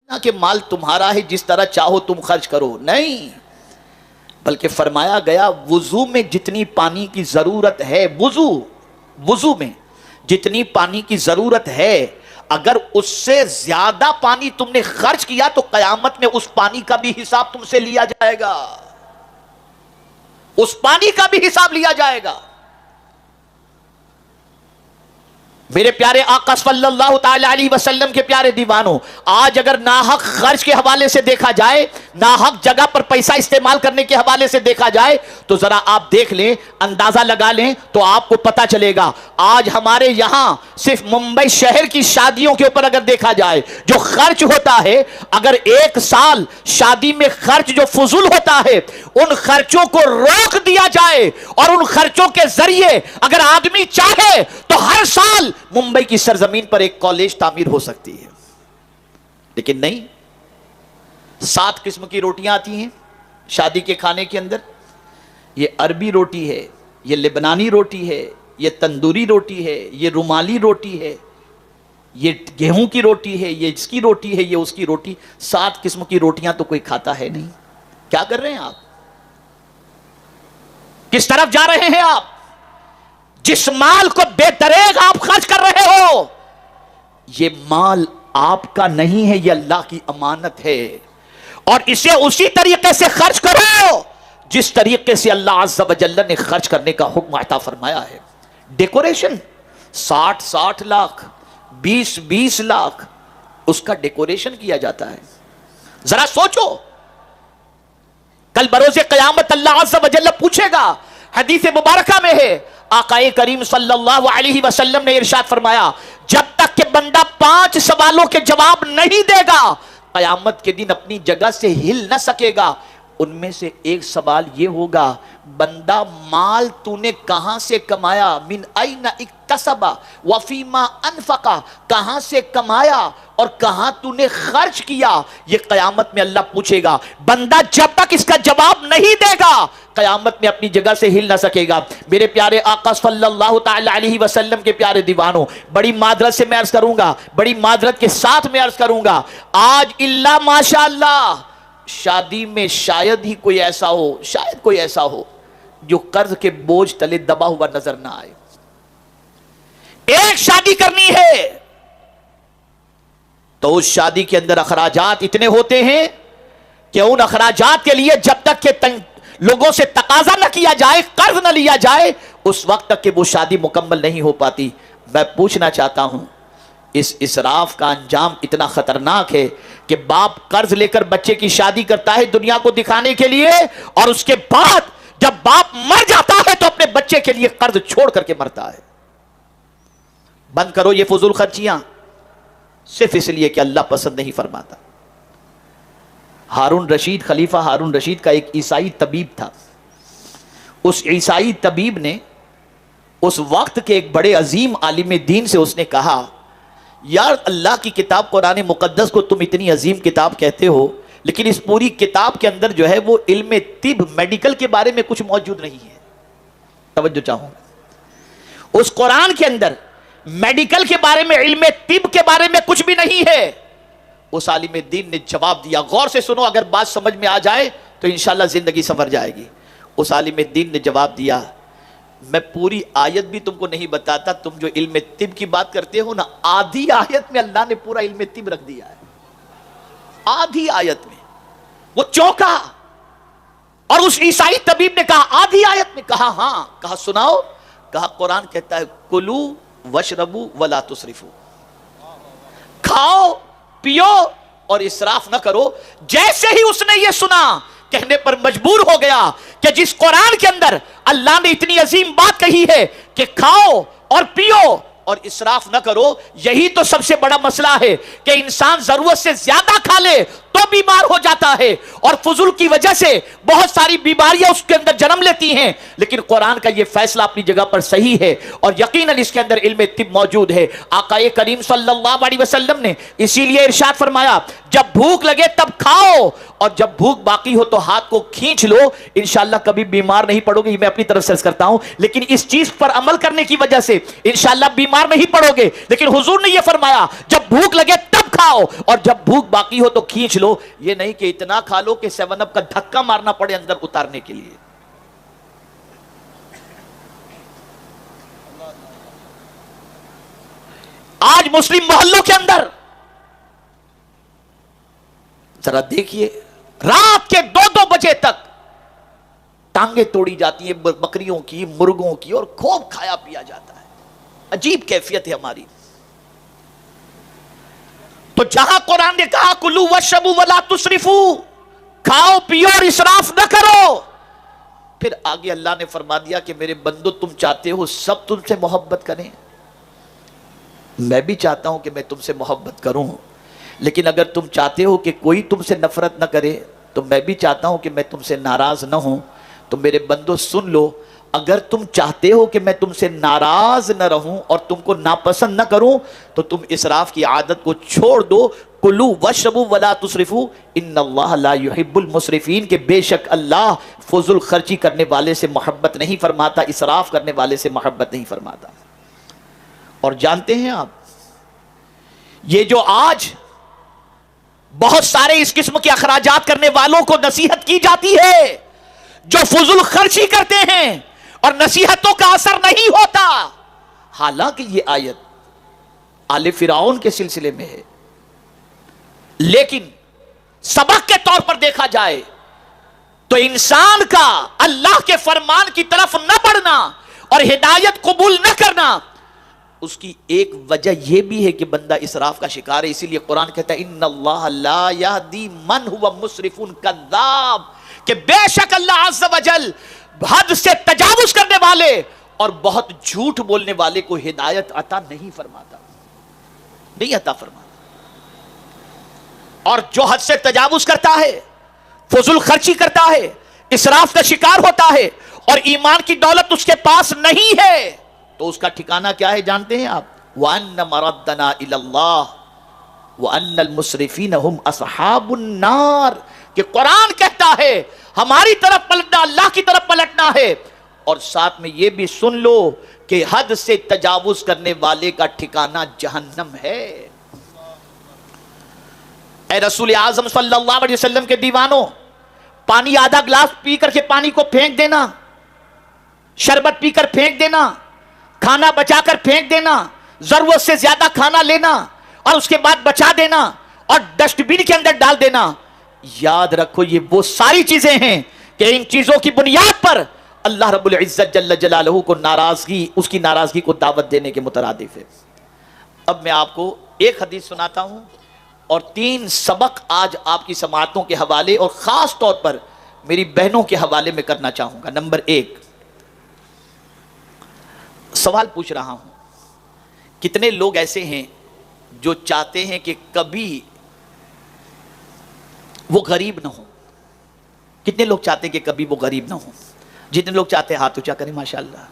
نہ کہ مال تمہارا ہے جس طرح چاہو تم خرچ کرو، نہیں، بلکہ فرمایا گیا وضو میں جتنی پانی کی ضرورت ہے، وضو میں جتنی پانی کی ضرورت ہے، اگر اس سے زیادہ پانی تم نے خرچ کیا تو قیامت میں اس پانی کا بھی حساب تم سے لیا جائے گا، اس پانی کا بھی حساب لیا جائے گا۔ میرے پیارے آقا صلی اللہ تعالی علیہ وسلم کے پیارے دیوانوں، آج اگر ناحق خرچ کے حوالے سے دیکھا جائے، ناحق جگہ پر پیسہ استعمال کرنے کے حوالے سے دیکھا جائے تو ذرا آپ دیکھ لیں، اندازہ لگا لیں تو آپ کو پتا چلے گا۔ آج ہمارے یہاں صرف ممبئی شہر کی شادیوں کے اوپر اگر دیکھا جائے جو خرچ ہوتا ہے، اگر ایک سال شادی میں خرچ جو فضول ہوتا ہے ان خرچوں کو روک دیا جائے اور ان خرچوں کے ذریعے اگر آدمی چاہے تو ہر سال ممبئی کی سرزمین پر ایک کالج تعمیر ہو سکتی ہے، لیکن نہیں۔ 7 قسم کی روٹیاں آتی ہیں شادی کے کھانے کے اندر، یہ عربی روٹی ہے، یہ لبنانی روٹی ہے، یہ تندوری روٹی ہے، یہ رومالی روٹی ہے، یہ گیہوں کی روٹی ہے، یہ اس کی روٹی ہے، یہ اس کی روٹی۔ 7 قسم کی روٹیاں تو کوئی کھاتا ہے نہیں۔ کیا کر رہے ہیں آپ؟ کس طرف جا رہے ہیں آپ؟ جس مال کو بے دریغ آپ خرچ کر رہے ہو، یہ مال آپ کا نہیں ہے، یہ اللہ کی امانت ہے، اور اسے اسی طریقے سے خرچ کرو جس طریقے سے اللہ عز و جل نے خرچ کرنے کا حکم عطا فرمایا ہے۔ ڈیکوریشن 60 لاکھ 20 لاکھ اس کا ڈیکوریشن کیا جاتا ہے۔ ذرا سوچو، کل بروز قیامت اللہ عز و جل پوچھے گا، حدیث مبارکہ میں ہے، آقا کریم صلی اللہ علیہ وسلم نے ارشاد فرمایا، جب تک کہ بندہ 5 سوالوں کے جواب نہیں دے گا قیامت کے دن اپنی جگہ سے ہل نہ سکے گا۔ ان میں سے ایک سوال یہ ہوگا، بندہ مال تو نے کہاں سے کمایا؟ من این اکتسب وفیما انفقا، کہاں سے کمایا اور کہاں تو نے خرچ کیا؟ یہ قیامت میں اللہ پوچھے گا۔ بندہ جب تک اس کا جواب نہیں دے گا قیامت میں اپنی جگہ سے ہل نہ سکے گا۔ میرے پیارے آقا صلی اللہ تعالی علیہ وسلم کے پیارے دیوانوں، بڑی معذرت سے میں عرض کروں گا، بڑی معذرت کے ساتھ میں عرض کروں گا، آج الا ماشاءاللہ شادی میں شاید ہی کوئی ایسا ہو جو قرض کے بوجھ تلے دبا ہوا نظر نہ آئے۔ ایک شادی کرنی ہے تو اس شادی کے اندر اخراجات اتنے ہوتے ہیں کہ ان اخراجات کے لیے جب تک کہ لوگوں سے تقاضا نہ کیا جائے، قرض نہ لیا جائے، اس وقت تک کہ وہ شادی مکمل نہیں ہو پاتی۔ میں پوچھنا چاہتا ہوں، اس اسراف کا انجام اتنا خطرناک ہے کہ باپ قرض لے کر بچے کی شادی کرتا ہے دنیا کو دکھانے کے لیے، اور اس کے بعد جب باپ مر جاتا ہے تو اپنے بچے کے لیے قرض چھوڑ کر کے مرتا ہے۔ بند کرو یہ فضول خرچیاں، صرف اس لیے کہ اللہ پسند نہیں فرماتا۔ ہارون رشید، خلیفہ ہارون رشید کا ایک عیسائی طبیب تھا۔ اس عیسائی طبیب نے اس وقت کے ایک بڑے عظیم عالم دین سے اس نے کہا، یار اللہ کی کتاب قرآن مقدس کو تم اتنی عظیم کتاب کہتے ہو، لیکن اس پوری کتاب کے اندر جو ہے وہ علم طب، میڈیکل کے بارے میں کچھ موجود نہیں ہے۔ توجہ چاہوں گا، اس قرآن کے اندر میڈیکل کے بارے میں، علم طب کے بارے میں کچھ بھی نہیں ہے۔ اس عالم دین نے جواب دیا، غور سے سنو، اگر بات سمجھ میں آ جائے تو انشاءاللہ زندگی سنور جائے گی۔ اس عالم دین نے جواب دیا، میں پوری آیت بھی تم کو نہیں بتاتا، تم جو علم طب کی بات کرتے ہو نا، آدھی آیت میں اللہ نے پورا علم طب رکھ دیا ہے۔ آدھی آیت میں وہ چونکا، اور اس عیسائی طبیب نے کہا آدھی آیت میں؟ کہا ہاں۔ کہا سناؤ؟ کہا قرآن کہتا ہے کلو وشربو ولا تسرفو، کھاؤ پیو اور اسراف نہ کرو۔ جیسے ہی اس نے یہ سنا کہنے پر مجبور ہو گیا کہ جس قرآن کے اندر اللہ نے اتنی عظیم بات کہی ہے کہ کھاؤ اور پیو اور اسراف نہ کرو، یہی تو سب سے بڑا مسئلہ ہے کہ انسان ضرورت سے زیادہ کھا لے تو بیمار ہو جاتا ہے، اور فضول کی وجہ سے بہت ساری بیماریاں اس کے اندر جنم لیتی ہیں۔ لیکن قرآن کا یہ فیصلہ اپنی جگہ پر صحیح ہے، اور یقیناً اس کے اندر علم طب موجود ہے۔ آقا کریم صلی اللہ علیہ وسلم نے اسی لیے ارشاد فرمایا، جب بھوک لگے تب کھاؤ، اور جب بھوک باقی ہو تو ہاتھ کو کھینچ لو، انشاءاللہ کبھی بیمار نہیں پڑو گے۔ میں اپنی طرف سے کرتا ہوں، لیکن اس چیز پر عمل کرنے کی وجہ سے انشاءاللہ بیمار نہیں پڑو گے۔ لیکن حضور نے یہ فرمایا، جب بھوک لگے تب تب کھاؤ، اور جب بھوک باقی ہو تو کھینچ لو. یہ نہیں کہ اتنا کھا لو کہ 7 اپ کا دھکا مارنا پڑے اندر اتارنے کے لیے. آج مسلم محلوں کے اندر ذرا دیکھیے، رات کے 2 بجے تک ٹانگیں توڑی جاتی ہیں بکریوں کی، مرغوں کی، اور خوب کھایا پیا جاتا ہے. عجیب کیفیت ہے ہماری. تو جہاں قرآن نے کہا کلو واشربوا ولا تسرفوا، کھاؤ پیو اور اسراف نہ کرو، پھر آگے اللہ نے فرما دیا کہ میرے بندو تم چاہتے ہو سب تم سے محبت کریں، میں بھی چاہتا ہوں کہ میں تم سے محبت کروں، لیکن اگر تم چاہتے ہو کہ کوئی تم سے نفرت نہ کرے تو میں بھی چاہتا ہوں کہ میں تم سے ناراض نہ ہوں. تو میرے بندو سن لو، اگر تم چاہتے ہو کہ میں تم سے ناراض نہ رہوں اور تم کو ناپسند نہ کروں تو تم اسراف کی عادت کو چھوڑ دو. کلو واشربوا ولا تسرفوا ان اللہ لا يحب المسرفین، کہ بے شک اللہ فضول خرچی کرنے والے سے محبت نہیں فرماتا، اسراف کرنے والے سے محبت نہیں فرماتا. اور جانتے ہیں آپ، یہ جو آج بہت سارے اس قسم کے اخراجات کرنے والوں کو نصیحت کی جاتی ہے، جو فضول خرچی کرتے ہیں اور نصیحتوں کا اثر نہیں ہوتا، حالانکہ یہ آیت آل فرعون کے سلسلے میں ہے، لیکن سبق کے طور پر دیکھا جائے تو انسان کا اللہ کے فرمان کی طرف نہ بڑھنا اور ہدایت قبول نہ کرنا، اس کی ایک وجہ یہ بھی ہے کہ بندہ اسراف کا شکار ہے. اسی لیے قرآن کہتا ہے ان اللہ لا یہدی من ہوا مسرف کذاب، کہ بے شک اللہ عز و جل حد سے تجاوز کرنے والے اور بہت جھوٹ بولنے والے کو ہدایت عطا نہیں فرماتا، نہیں عطا فرماتا. اور جو حد سے تجاوز کرتا ہے، فضول خرچی کرتا ہے، اسراف کا شکار ہوتا ہے اور ایمان کی دولت اس کے پاس نہیں ہے، تو اس کا ٹھکانہ کیا ہے جانتے ہیں آپ؟ وَأَنَّ مَرَدَّنَا إِلَى اللَّهِ وَأَنَّ الْمُسْرِفِينَ هُمْ أَصْحَابُ النَّارِ، کہ قرآن کہتا ہے ہماری طرف پلٹنا، اللہ کی طرف پلٹنا ہے، اور ساتھ میں یہ بھی سن لو کہ حد سے تجاوز کرنے والے کا ٹھکانہ جہنم ہے. اے رسول اعظم صلی اللہ علیہ وسلم کے دیوانوں، پانی آدھا گلاس پی کر کے پانی کو پھینک دینا، شربت پی کر پھینک دینا، کھانا بچا کر پھینک دینا، ضرورت سے زیادہ کھانا لینا اور اس کے بعد بچا دینا اور ڈسٹ بن کے اندر ڈال دینا، یاد رکھو یہ وہ ساری چیزیں ہیں کہ ان چیزوں کی بنیاد پر اللہ رب العزت جل جلالہ کو ناراضگی، اس کی ناراضگی کو دعوت دینے کے مترادف ہے. اب میں آپ کو ایک حدیث سناتا ہوں اور 3 سبق آج آپ کی سماعتوں کے حوالے اور خاص طور پر میری بہنوں کے حوالے میں کرنا چاہوں گا. نمبر 1، سوال پوچھ رہا ہوں، کتنے لوگ ایسے ہیں جو چاہتے ہیں کہ کبھی وہ غریب نہ ہوں؟ کتنے لوگ چاہتے ہیں کہ کبھی وہ غریب نہ ہوں؟ جتنے لوگ چاہتے ہیں ہاتھ اونچا کریں ماشاءاللہ.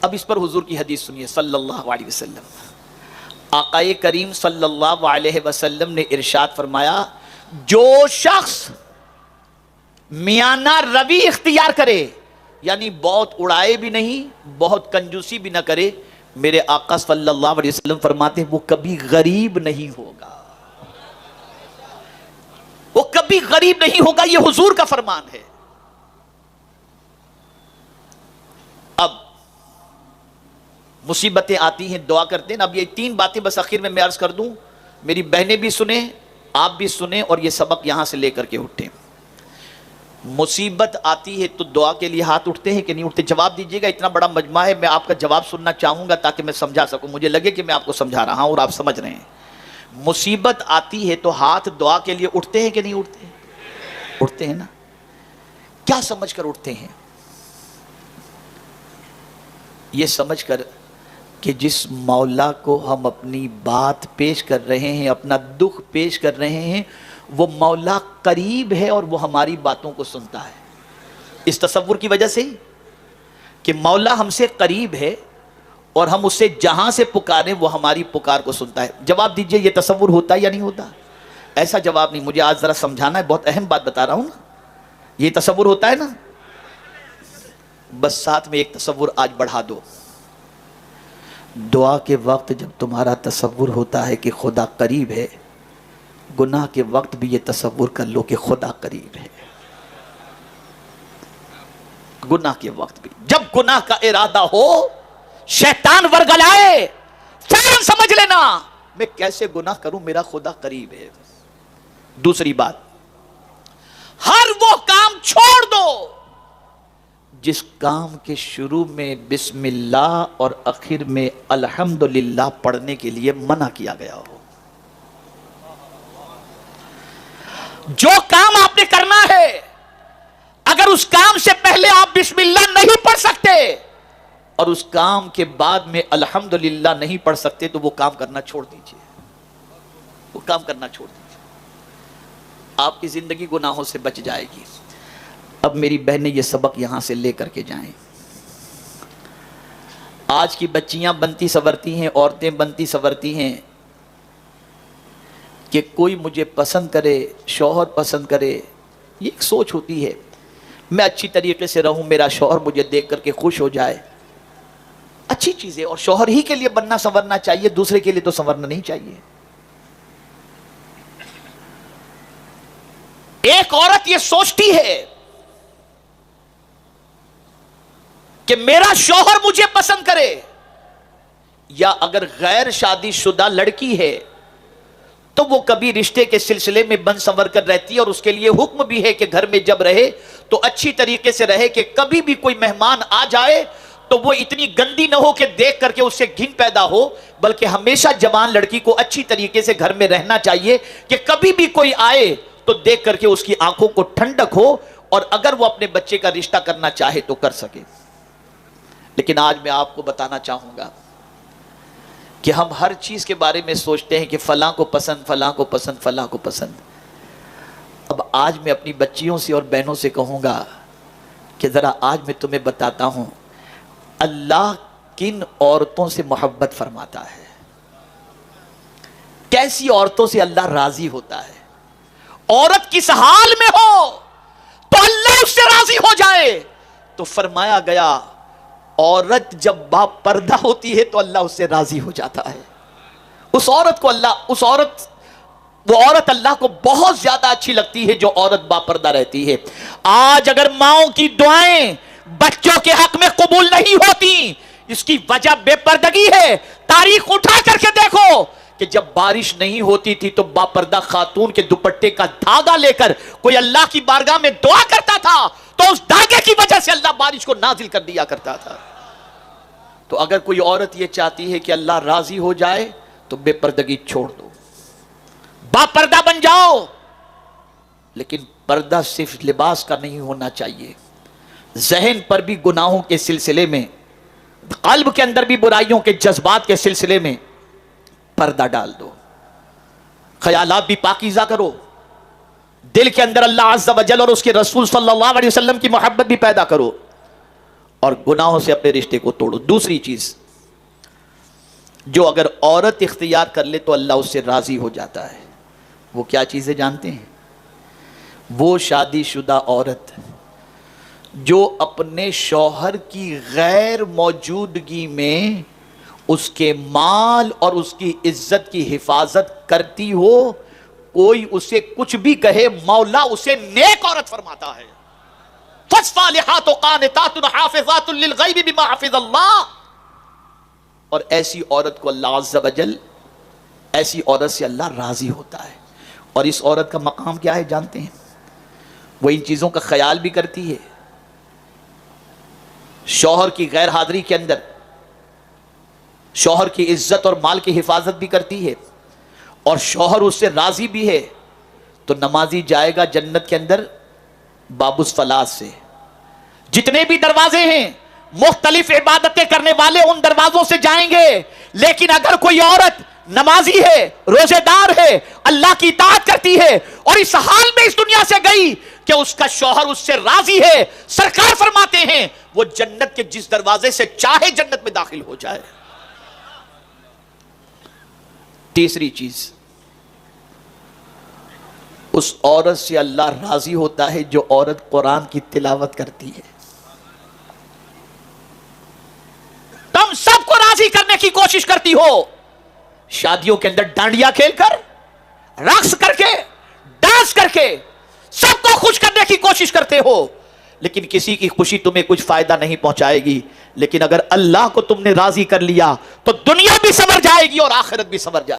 اب اس پر حضور کی حدیث سنیے صلی اللہ علیہ وسلم. آقائے کریم صلی اللہ علیہ وسلم نے ارشاد فرمایا، جو شخص میانہ روی اختیار کرے، یعنی بہت اڑائے بھی نہیں، بہت کنجوسی بھی نہ کرے، میرے آقا صلی اللہ علیہ وسلم فرماتے ہیں وہ کبھی غریب نہیں ہوگا، وہ کبھی غریب نہیں ہوگا. یہ حضور کا فرمان ہے. اب مصیبتیں آتی ہیں، دعا کرتے ہیں. اب یہ 3 باتیں بس آخر میں عرض کر دوں، میری بہنیں بھی سنیں، آپ بھی سنیں اور یہ سبق یہاں سے لے کر کے اٹھیں. مصیبت آتی ہے تو دعا کے لیے ہاتھ اٹھتے ہیں کہ نہیں اٹھتے؟ جواب دیجیے گا. اتنا بڑا مجمع ہے، میں آپ کا جواب سننا چاہوں گا تاکہ میں سمجھا سکوں، مجھے لگے کہ میں آپ کو سمجھا رہا ہوں اور آپ سمجھ رہے ہیں. مصیبت آتی ہے تو ہاتھ دعا کے لیے اٹھتے ہیں کہ نہیں اٹھتے؟ اٹھتے ہیں نا. کیا سمجھ کر اٹھتے ہیں؟ یہ سمجھ کر کہ جس مولا کو ہم اپنی بات پیش کر رہے ہیں، اپنا دکھ پیش کر رہے ہیں، وہ مولا قریب ہے اور وہ ہماری باتوں کو سنتا ہے. اس تصور کی وجہ سے کہ مولا ہم سے قریب ہے اور ہم اسے جہاں سے پکاریں وہ ہماری پکار کو سنتا ہے. جواب دیجئے، یہ تصور ہوتا ہے یا نہیں ہوتا؟ ایسا جواب نہیں، مجھے آج ذرا سمجھانا ہے، بہت اہم بات بتا رہا ہوں نا. یہ تصور ہوتا ہے نا؟ بس ساتھ میں ایک تصور آج بڑھا دو. دعا کے وقت جب تمہارا تصور ہوتا ہے کہ خدا قریب ہے، گناہ کے وقت بھی یہ تصور کر لو کہ خدا قریب ہے۔ گناہ کے وقت بھی جب گناہ کا ارادہ ہو، شیطان ورگلائے، فوراً سمجھ لینا میں کیسے گناہ کروں، میرا خدا قریب ہے۔ دوسری بات، ہر وہ کام چھوڑ دو جس کام کے شروع میں بسم اللہ اور آخر میں الحمدللہ پڑھنے کے لیے منع کیا گیا ہو۔ جو کام آپ نے کرنا ہے، اگر اس کام سے پہلے آپ بسم اللہ نہیں پڑھ سکتے اور اس کام کے بعد میں الحمدللہ نہیں پڑھ سکتے تو وہ کام کرنا چھوڑ دیجئے، وہ کام کرنا چھوڑ دیجئے، آپ کی زندگی گناہوں سے بچ جائے گی۔ اب میری بہنیں یہ سبق یہاں سے لے کر کے جائیں۔ آج کی بچیاں بنتی سنورتی ہیں، عورتیں بنتی سنورتی ہیں کہ کوئی مجھے پسند کرے، شوہر پسند کرے، یہ ایک سوچ ہوتی ہے، میں اچھی طریقے سے رہوں، میرا شوہر مجھے دیکھ کر کے خوش ہو جائے، اچھی چیز ہے، اور شوہر ہی کے لیے بننا سنورنا چاہیے، دوسرے کے لیے تو سنورنا نہیں چاہیے۔ ایک عورت یہ سوچتی ہے کہ میرا شوہر مجھے پسند کرے، یا اگر غیر شادی شدہ لڑکی ہے تو وہ کبھی رشتے کے سلسلے میں بن سنور کر رہتی ہے، اور اس کے لیے حکم بھی ہے کہ گھر میں جب رہے تو اچھی طریقے سے رہے کہ کبھی بھی کوئی مہمان آ جائے تو وہ اتنی گندی نہ ہو کہ دیکھ کر کے اس سے گھن پیدا ہو، بلکہ ہمیشہ جوان لڑکی کو اچھی طریقے سے گھر میں رہنا چاہیے کہ کبھی بھی کوئی آئے تو دیکھ کر کے اس کی آنکھوں کو ٹھنڈک ہو، اور اگر وہ اپنے بچے کا رشتہ کرنا چاہے تو کر سکے۔ لیکن آج میں آپ کو بتانا چاہوں گا کہ ہم ہر چیز کے بارے میں سوچتے ہیں کہ فلاں کو پسند، فلاں کو پسند، فلاں کو پسند۔ اب آج میں اپنی بچیوں سے اور بہنوں سے کہوں گا کہ ذرا آج میں تمہیں بتاتا ہوں اللہ کن عورتوں سے محبت فرماتا ہے، کیسی عورتوں سے اللہ راضی ہوتا ہے۔ عورت کس حال میں ہو تو اللہ اس سے راضی ہو جائے، تو فرمایا گیا عورت جب با پردہ ہوتی ہے تو اللہ اس سے راضی ہو جاتا ہے۔ اس عورت کو اللہ، وہ عورت اللہ کو بہت زیادہ اچھی لگتی ہے جو عورت با پردہ رہتی ہے۔ آج اگر ماؤں کی دعائیں بچوں کے حق میں قبول نہیں ہوتی، اس کی وجہ بے پردگی ہے۔ تاریخ اٹھا کر کے دیکھو کہ جب بارش نہیں ہوتی تھی تو با پردہ خاتون کے دوپٹے کا دھاگا لے کر کوئی اللہ کی بارگاہ میں دعا کرتا تھا تو اس دھاگے کی وجہ سے اللہ بارش کو نازل کر دیا کرتا تھا۔ تو اگر کوئی عورت یہ چاہتی ہے کہ اللہ راضی ہو جائے تو بے پردگی چھوڑ دو، با پردہ بن جاؤ، لیکن پردہ صرف لباس کا نہیں ہونا چاہیے، ذہن پر بھی گناہوں کے سلسلے میں، قلب کے اندر بھی برائیوں کے جذبات کے سلسلے میں پردہ ڈال دو، خیالات بھی پاکیزہ کرو، دل کے اندر اللہ عز و جل اور اس کے رسول صلی اللہ علیہ وسلم کی محبت بھی پیدا کرو، اور گناہوں سے اپنے رشتے کو توڑو۔ دوسری چیز جو اگر عورت اختیار کر لے تو اللہ اس سے راضی ہو جاتا ہے، وہ کیا چیزیں جانتے ہیں؟ وہ شادی شدہ عورت جو اپنے شوہر کی غیر موجودگی میں اس کے مال اور اس کی عزت کی حفاظت کرتی ہو، کوئی اسے کچھ بھی کہے مولا اسے نیک عورت فرماتا ہے۔ فالصالحات قانتات حافظات للغیب بما حفظ اللہ۔ اور ایسی عورت کو اللہ عز و جل، ایسی عورت سے اللہ راضی ہوتا ہے۔ اور اس عورت کا مقام کیا ہے جانتے ہیں؟ وہ ان چیزوں کا خیال بھی کرتی ہے، شوہر کی غیر حاضری کے اندر شوہر کی عزت اور مال کی حفاظت بھی کرتی ہے، اور شوہر اس سے راضی بھی ہے، تو نمازی جائے گا جنت کے اندر باب الصلاۃ سے۔ جتنے بھی دروازے ہیں مختلف عبادتیں کرنے والے ان دروازوں سے جائیں گے، لیکن اگر کوئی عورت نمازی ہے، روزے دار ہے، اللہ کی اطاعت کرتی ہے اور اس حال میں اس دنیا سے گئی کہ اس کا شوہر اس سے راضی ہے، سرکار فرماتے ہیں وہ جنت کے جس دروازے سے چاہے جنت میں داخل ہو جائے۔ تیسری چیز، اس عورت سے اللہ راضی ہوتا ہے جو عورت قرآن کی تلاوت کرتی ہے۔ تم سب کو راضی راضی کرنے کی کوشش کرتی ہو، شادیوں کے اندر ڈانڈیا کھیل کر، رقص کر کے، ڈانس کر کے سب کو خوش کرنے کی کوشش کرتے ہو، لیکن کسی کی خوشی تمہیں کچھ فائدہ نہیں پہنچائے گی. لیکن اگر اللہ کو تم نے راضی کر لیا تو دنیا بھی سنور جائے گی اور آخرت بھی سنور جائے گی.